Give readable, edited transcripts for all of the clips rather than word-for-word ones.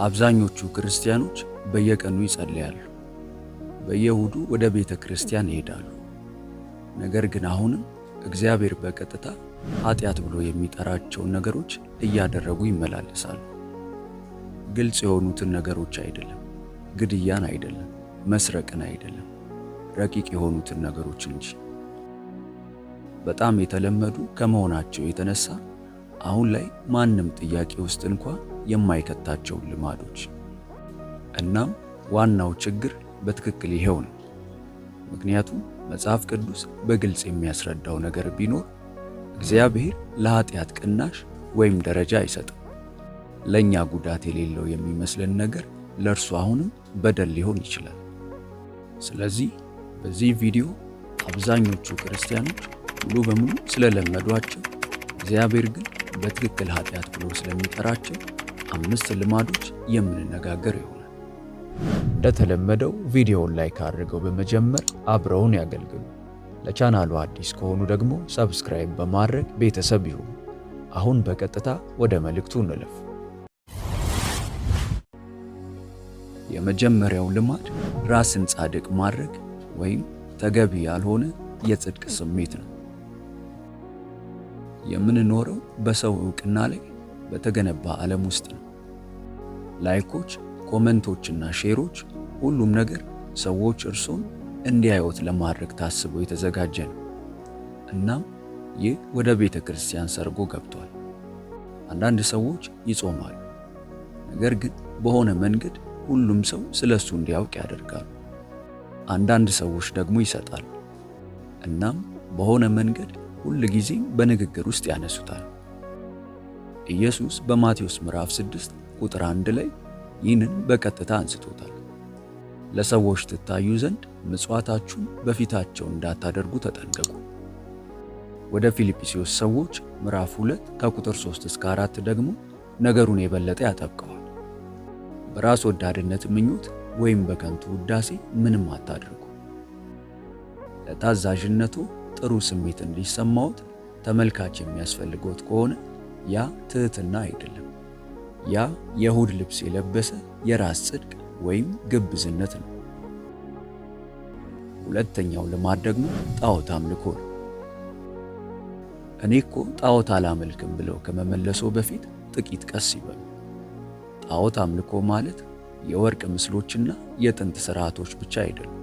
አብዛኞቹ ክርስቲያኖች በየቀኑ ይጸልያሉ፣ በየእሁዱ ወደ ቤተ ክርስቲያን ይሄዳሉ። ነገር ግን አሁንም እግዚአብሔር በቀጥታ ኃጢአት ብሎ የሚጠራቸውን ነገሮች እያደረጉ ይመላለሳሉ። ግልጽ የሆኑትን ነገሮች አይደለም፣ ግድያን አይደለም፣ መስረቅን አይደለም፣ ረቂቅ የሆኑትን ነገሮች እንጂ። በጣም የተለመዱ ከመሆናቸው የተነሳ አሁን ላይ ማንም ጥያቄ ውስጥ እንኳን የማይከታቸው ልማዶች። እናም ዋናው ችግር በትክክል ይሄው ነው። ምክንያቱም መጽሐፍ ቅዱስ በግልጽ የሚያስረዳው ነገር ቢኖር እግዚአብሔር ለኃጢአት ቅናሽ ወይም ደረጃ አይሰጥም። ለኛ ጉዳት የሌለው የሚመስለን ነገር ለእርሱ አሁንም በደል ሊሆን ይችላል። ስለዚህ በዚህ ቪዲዮ አብዛኞቹ ክርስቲያኖች ሙሉ በሙሉ ስለለመዷቸው እግዚአብሔር ግን በትክክል ኃጢአት ብሎ ስለሚጠራቸው 5 ልማዶች የምንነጋገር ይሆናል። እንደተለመደው ቪዲዮውን ላይክ አድርገው በመጀመር አብረውን ያገልግሉ። ለቻናሉ አዲስ ከሆኑ ደግሞ ሰብስክራይብ በማድረግ ቤተሰብ ይሁኑ። አሁን በቀጥታ ወደ መልእክቱ እንለፍ። የመጀመሪያው ልማድ ራስን ጻድቅ ማድረግ ወይም ተገቢ ያልሆነ የጽድቅ ስሜት ነው። የምንኖረው በሰው ዕውቅና ላይ በተገነባ ዓለም ውስጥ ነው። ላይኮች፣ ኮመንቶችና ሼሮች፣ ሁሉም ነገር ሰዎች እርሶን እንዲያዩት ለማድረግ ታስቦ የተዘጋጀ ነው። እናም ይህ ወደ ቤተ ክርስቲያን ሰርጎ ገብቷል። አንዳንድ ሰዎች ይጾማሉ፣ ነገር ግን በሆነ መንገድ ሁሉም ሰው ስለሱ እንዲያውቅ ያደርጋሉ። አንዳንድ ሰዎች ደግሞ ይሰጣሉ፣ እናም በሆነ መንገድ ሁል ጊዜም በንግግር ውስጥ ያነሱታል። ኢየሱስ በማቴዎስ ምዕራፍ 6 ቁጥር 1 ላይ ይህንን በቀጥታ አንስቶታል። ለሰዎች ትታዩ ዘንድ ምጽዋታችሁን በፊታቸው እንዳታደርጉ ተጠንቀቁ። ወደ ፊልጵስዩስ ሰዎች ምዕራፍ 2 ከቁጥር 3 እስከ 4 ደግሞ ነገሩን የበለጠ ያጠብቀዋል። በራስ ወዳድነት ምኞት ወይም በከንቱ ውዳሴ ምንም አታድርጉ። ለታዛዥነቱ ጥሩ ስሜት እንዲሰማዎት ተመልካች የሚያስፈልገዎት ከሆነ ያ ትህትና አይደለም። ያ የእሁድ ልብስ የለበሰ የራስ ጽድቅ ወይም ግብዝነት ነው። ሁለተኛው ልማድ ደግሞ ጣዖት አምልኮ ነው። እኔ እኮ ጣዖት አላመልክም ብለው ከመመለሶ በፊት ጥቂት ቀስ ይበሉ። ጣዖት አምልኮ ማለት የወርቅ ምስሎችና የጥንት ሥርዓቶች ብቻ አይደሉም።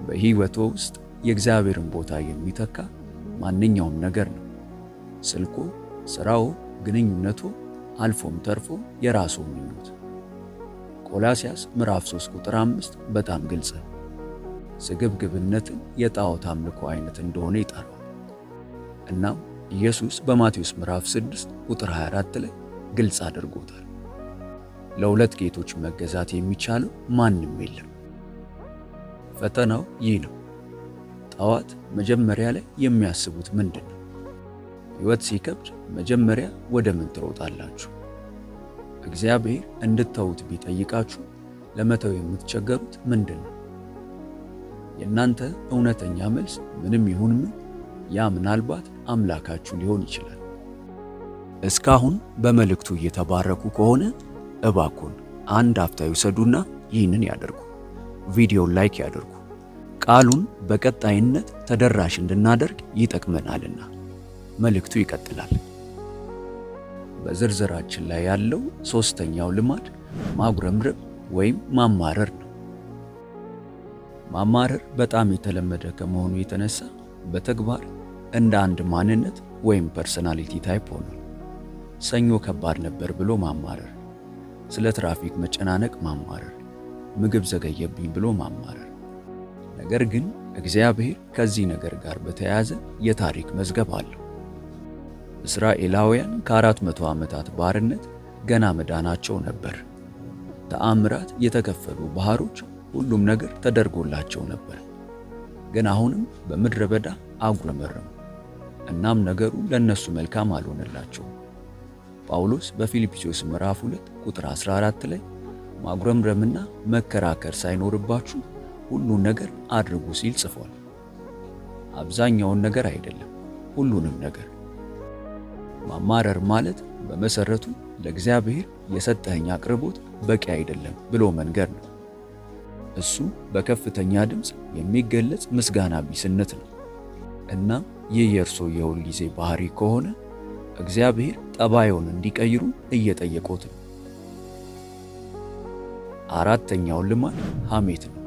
በሕይወቶ ውስጥ የእግዚአብሔርን ቦታ የሚተካ ማንኛውም ነገር ነው። ስልኮ፣ ሥራው፣ ግንኙነቱ፣ አልፎም ተርፎ የራሱ ምኞት። ቆላስያስ ምዕራፍ 3 ቁጥር 5 በጣም ግልጽ ነው። ስግብግብነትን የጣዖት አምልኮ አይነት እንደሆነ ይጠራል። እናም ኢየሱስ በማቴዎስ ምዕራፍ 6 ቁጥር 24 ላይ ግልጽ አድርጎታል። ለሁለት ጌቶች መገዛት የሚቻለው ማንም የለም። ፈተናው ይህ ነው። ጠዋት መጀመሪያ ላይ የሚያስቡት ምንድን ነው? ሕይወት ሲከብድ መጀመሪያ ወደ ምን ትሮጣላችሁ? እግዚአብሔር እንድትተዉት ቢጠይቃችሁ ለመተው የምትቸገሩት ምንድን ነው? የእናንተ እውነተኛ መልስ ምንም ይሁን ምን ያ ምናልባት አምላካችሁ ሊሆን ይችላል። እስካሁን በመልእክቱ እየተባረኩ ከሆነ እባክዎን አንድ አፍታ ይውሰዱና ይህንን ያደርጉ። ቪዲዮውን ላይክ ያደርጉ። ቃሉን በቀጣይነት ተደራሽ እንድናደርግ ይጠቅመናልና። መልእክቱ ይቀጥላል። በዝርዝራችን ላይ ያለው ሶስተኛው ልማድ ማጉረምረም ወይም ማማረር ነው። ማማረር በጣም የተለመደ ከመሆኑ የተነሳ በተግባር እንደ አንድ ማንነት ወይም ፐርሰናሊቲ ታይፕ ሆኗል። ሰኞ ከባድ ነበር ብሎ ማማረር፣ ስለ ትራፊክ መጨናነቅ ማማረር፣ ምግብ ዘገየብኝ ብሎ ማማረር። ነገር ግን እግዚአብሔር ከዚህ ነገር ጋር በተያያዘ የታሪክ መዝገብ አለው። እስራኤላውያን ከ400 ዓመታት ባርነት ገና መዳናቸው ነበር። ተአምራት የተከፈሉ ባህሮች፣ ሁሉም ነገር ተደርጎላቸው ነበር። ግን አሁንም በምድረ በዳ አጉረመረሙ። እናም ነገሩ ለነሱ መልካም አልሆነላቸውም። ጳውሎስ በፊልጵስዩስ ምዕራፍ 2 ቁጥር 14 ላይ ማጉረምረምና መከራከር ሳይኖርባችሁ ሁሉን ነገር አድርጉ ሲል ጽፏል። አብዛኛውን ነገር አይደለም፣ ሁሉንም ነገር። ማማረር ማለት በመሰረቱ ለእግዚአብሔር የሰጠኸኝ አቅርቦት በቂ አይደለም ብሎ መንገር ነው። እሱ በከፍተኛ ድምፅ የሚገለጽ ምስጋና ቢስነት ነው። እናም ይህ የእርሶ የሁል ጊዜ ባህሪ ከሆነ እግዚአብሔር ጠባዩን እንዲቀይሩ እየጠየቁት ነው። አራተኛው ልማድ ሐሜት ነው።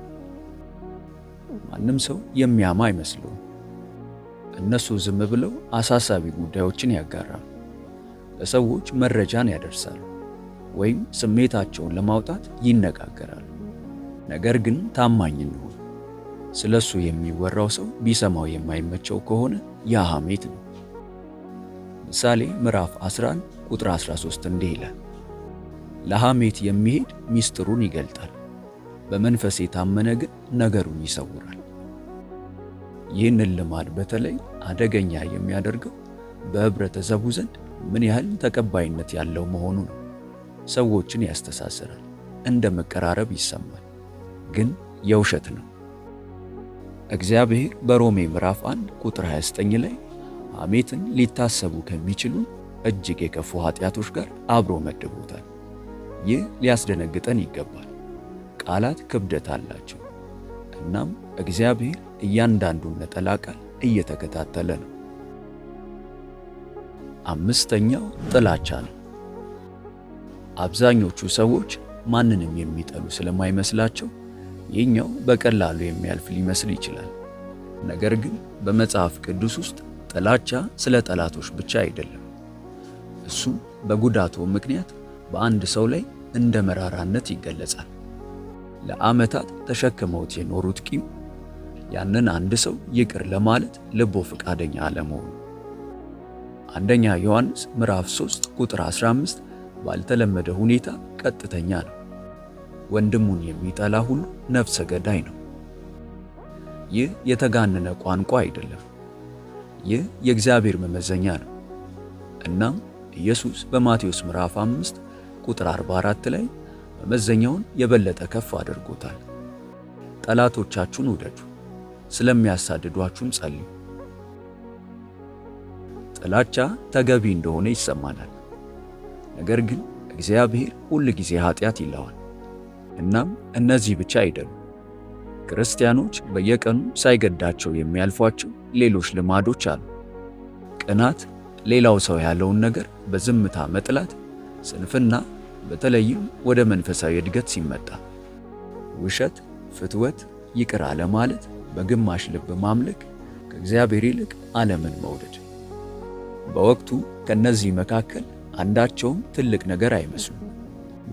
ማንም ሰው የሚያማ አይመስለውም። እነሱ ዝም ብለው አሳሳቢ ጉዳዮችን ያጋራሉ፣ ለሰዎች መረጃን ያደርሳሉ፣ ወይም ስሜታቸውን ለማውጣት ይነጋገራሉ። ነገር ግን ታማኝ እንሁን። ስለሱ የሚወራው ሰው ቢሰማው የማይመቸው ከሆነ ያ ሐሜት ነው። ምሳሌ ምዕራፍ 11 ቁጥር 13 እንዲህ ይላል፣ ለሐሜት የሚሄድ ሚስጥሩን ይገልጣል፣ በመንፈስ የታመነ ግን ነገሩን ይሰውራል። ይህንን ልማድ በተለይ አደገኛ የሚያደርገው በህብረተሰቡ ዘንድ ምን ያህል ተቀባይነት ያለው መሆኑ ነው። ሰዎችን ያስተሳስራል፣ እንደ መቀራረብ ይሰማል፣ ግን የውሸት ነው። እግዚአብሔር በሮሜ ምዕራፍ 1 ቁጥር 29 ላይ ሐሜትን ሊታሰቡ ከሚችሉ እጅግ የከፉ ኃጢአቶች ጋር አብሮ መድቦታል። ይህ ሊያስደነግጠን ይገባል። ቃላት ክብደት አላቸው። እናም እግዚአብሔር እያንዳንዱን ነጠላ ቃል እየተከታተለ ነው። አምስተኛው ጥላቻ ነው። አብዛኞቹ ሰዎች ማንንም የሚጠሉ ስለማይመስላቸው ይህኛው በቀላሉ የሚያልፍ ሊመስል ይችላል። ነገር ግን በመጽሐፍ ቅዱስ ውስጥ ጥላቻ ስለ ጠላቶች ብቻ አይደለም። እሱ በጉዳቱ ምክንያት በአንድ ሰው ላይ እንደ መራራነት ይገለጻል። ለዓመታት ተሸክመውት የኖሩት ቂም፣ ያንን አንድ ሰው ይቅር ለማለት ልቦ ፈቃደኛ አለመሆኑ። አንደኛ ዮሐንስ ምዕራፍ 3 ቁጥር 15 ባልተለመደ ሁኔታ ቀጥተኛ ነው። ወንድሙን የሚጠላ ሁሉ ነፍሰ ገዳይ ነው። ይህ የተጋነነ ቋንቋ አይደለም። ይህ የእግዚአብሔር መመዘኛ ነው። እናም ኢየሱስ በማቴዎስ ምዕራፍ 5 ቁጥር 44 ላይ መመዘኛውን የበለጠ ከፍ አድርጎታል። ጠላቶቻችሁን ውደዱ፣ ስለሚያሳድዷችሁም ጸልዩ። ጥላቻ ተገቢ እንደሆነ ይሰማናል። ነገር ግን እግዚአብሔር ሁል ጊዜ ኃጢአት ይለዋል። እናም እነዚህ ብቻ አይደሉም። ክርስቲያኖች በየቀኑ ሳይገዳቸው የሚያልፏቸው ሌሎች ልማዶች አሉ። ቅናት፣ ሌላው ሰው ያለውን ነገር በዝምታ መጥላት፣ ስንፍና፣ በተለይም ወደ መንፈሳዊ እድገት ሲመጣ፣ ውሸት፣ ፍትወት፣ ይቅር አለማለት፣ በግማሽ ልብ ማምለክ፣ ከእግዚአብሔር ይልቅ ዓለምን መውደድ። በወቅቱ ከነዚህ መካከል አንዳቸውም ትልቅ ነገር አይመስሉም።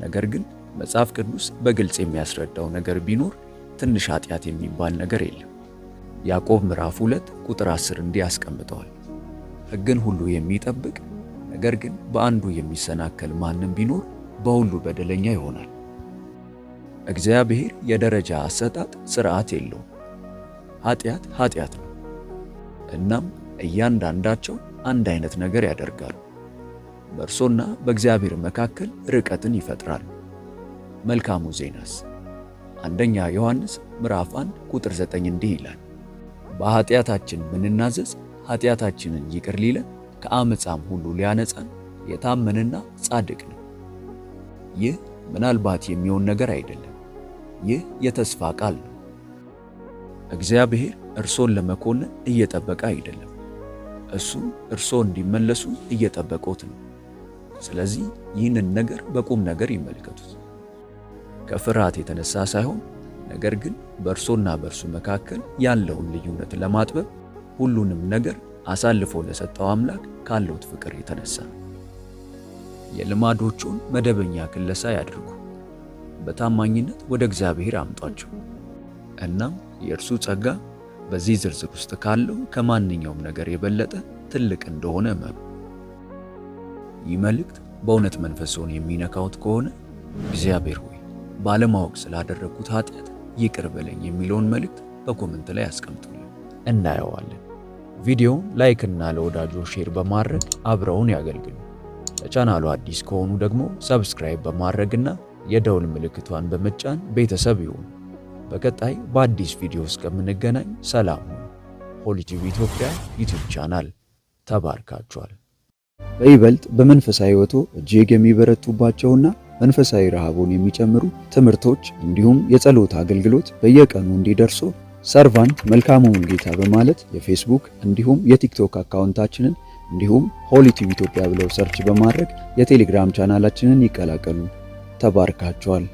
ነገር ግን መጽሐፍ ቅዱስ በግልጽ የሚያስረዳው ነገር ቢኖር ትንሽ ኃጢአት የሚባል ነገር የለም። ያዕቆብ ምዕራፍ 2 ቁጥር 10 እንዲህ ያስቀምጠዋል፣ ሕግን ሁሉ የሚጠብቅ ነገር ግን በአንዱ የሚሰናከል ማንም ቢኖር በሁሉ በደለኛ ይሆናል። እግዚአብሔር የደረጃ አሰጣጥ ሥርዓት የለውም። ኃጢአት ኃጢአት ነው። እናም እያንዳንዳቸው አንድ አይነት ነገር ያደርጋሉ። በእርሶና በእግዚአብሔር መካከል ርቀትን ይፈጥራሉ። መልካሙ ዜናስ አንደኛ ዮሐንስ ምዕራፍ 1 ቁጥር 9 እንዲህ ይላል፣ በኃጢአታችን ብንናዘዝ ኃጢአታችንን ይቅር ሊለን ከአመፃም ሁሉ ሊያነጻን የታመነና ጻድቅ ነው። ይህ ምናልባት የሚሆን ነገር አይደለም። ይህ የተስፋ ቃል ነው። እግዚአብሔር እርሶን ለመኮነን እየጠበቀ አይደለም። እሱ እርሶ እንዲመለሱ እየጠበቁት ነው። ስለዚህ ይህንን ነገር በቁም ነገር ይመልከቱት። ከፍርሃት የተነሳ ሳይሆን፣ ነገር ግን በእርሶና በእርሱ መካከል ያለውን ልዩነት ለማጥበብ ሁሉንም ነገር አሳልፎ ለሰጠው አምላክ ካለውት ፍቅር የተነሳ። የልማዶቹን መደበኛ ክለሳ ያድርጉ። በታማኝነት ወደ እግዚአብሔር አምጧቸው። እናም የእርሱ ጸጋ በዚህ ዝርዝር ውስጥ ካለው ከማንኛውም ነገር የበለጠ ትልቅ እንደሆነ እመኑ። ይህ መልእክት በእውነት መንፈስዎን የሚነካውት ከሆነ እግዚአብሔር ሆይ ባለማወቅ ስላደረግኩት ኃጢአት ይቅር በለኝ የሚለውን መልእክት በኮመንት ላይ አስቀምጡልኝ፣ እናየዋለን። ቪዲዮውን ላይክ እና ለወዳጆ ሼር በማድረግ አብረውን ያገልግሉ። ለቻናሉ አዲስ ከሆኑ ደግሞ ሰብስክራይብ በማድረግና የደውል ምልክቷን በመጫን ቤተሰብ ይሁኑ። በቀጣይ በአዲስ ቪዲዮ እስከምንገናኝ ሰላም ሁኑ። ሆሊ ቲቪ ኢትዮጵያ ዩቲዩብ ቻናል ተባርካችኋል። በይበልጥ በመንፈሳዊ ሕይወቶ እጅግ የሚበረቱባቸውና መንፈሳዊ ረሃቡን የሚጨምሩ ትምህርቶች እንዲሁም የጸሎት አገልግሎት በየቀኑ እንዲደርሱ ሰርቫንት መልካሙን ጌታ በማለት የፌስቡክ እንዲሁም የቲክቶክ አካውንታችንን እንዲሁም ሆሊ ቲዩብ ኢትዮጵያ ብለው ሰርች በማድረግ የቴሌግራም ቻናላችንን ይቀላቀሉ። ተባርካችኋል።